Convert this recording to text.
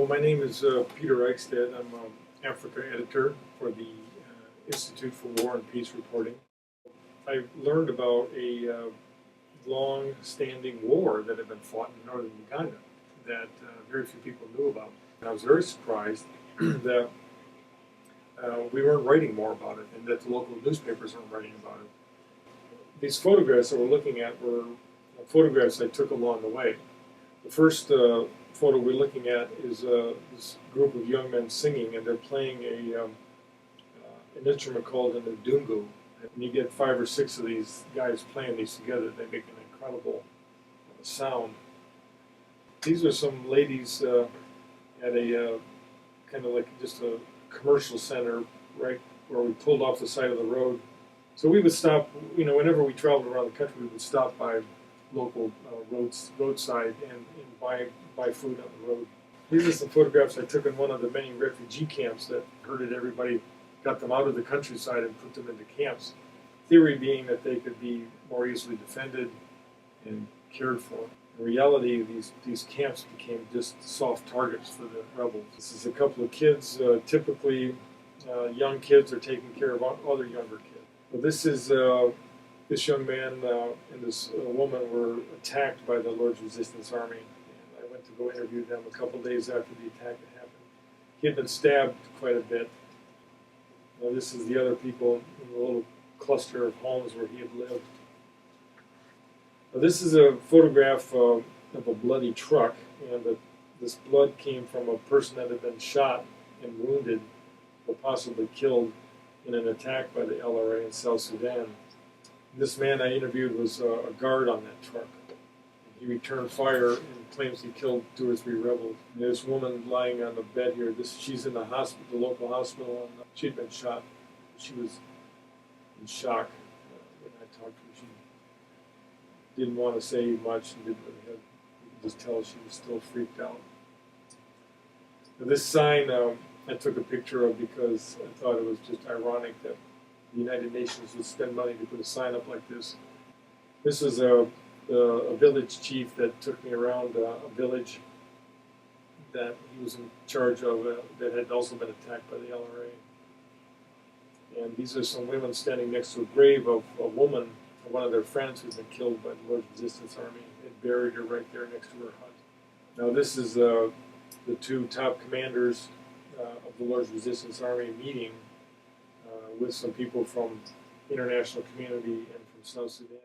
Well, my name is Peter Eichstaedt. I'm an Africa editor for the Institute for War and Peace Reporting. I learned about a long-standing war that had been fought in northern Uganda that very few people knew about. And I was very surprised that we weren't writing more about it and that the local newspapers weren't writing about it. These photographs that we're looking at were photographs I took along the way. The first photo we're looking at is this group of young men singing, and they're playing an instrument called an udungu. And you get 5 or 6 of these guys playing these together, they make an incredible sound. These are some ladies at a kind of like just a commercial center, right where we pulled off the side of the road. So we would stop, whenever we traveled around the country, we would stop by local roadside and buy food on the road. These are some photographs I took in one of the many refugee camps that herded everybody, got them out of the countryside and put them into camps. Theory being that they could be more easily defended and cared for. In reality, these camps became just soft targets for the rebels. This is a couple of kids, typically young kids are taking care of other younger kids. Well, this is this young man and this woman were attacked by the Lord's Resistance Army, and I went to go interview them a couple days after the attack had happened. He had been stabbed quite a bit. This is the other people in the little cluster of homes where he had lived. This is a photograph of a bloody truck, and this blood came from a person that had been shot and wounded or possibly killed in an attack by the LRA in South Sudan. This man I interviewed was a guard on that truck. He returned fire and claims he killed 2 or 3 rebels. And this woman lying on the bed here, she's in the hospital, the local hospital, and she'd been shot. She was in shock when I talked to her. She didn't want to say much and didn't really have, you could just tell she was still freaked out. Now, this sign I took a picture of because I thought it was just ironic that the United Nations would spend money to put a sign up like this. This is a village chief that took me around a village that he was in charge of that had also been attacked by the LRA. And these are some women standing next to a grave of a woman, one of their friends who'd been killed by the Lord's Resistance Army, and buried her right there next to her hut. Now this is the 2 top commanders of the Lord's Resistance Army meeting with some people from the international community and from South Sudan.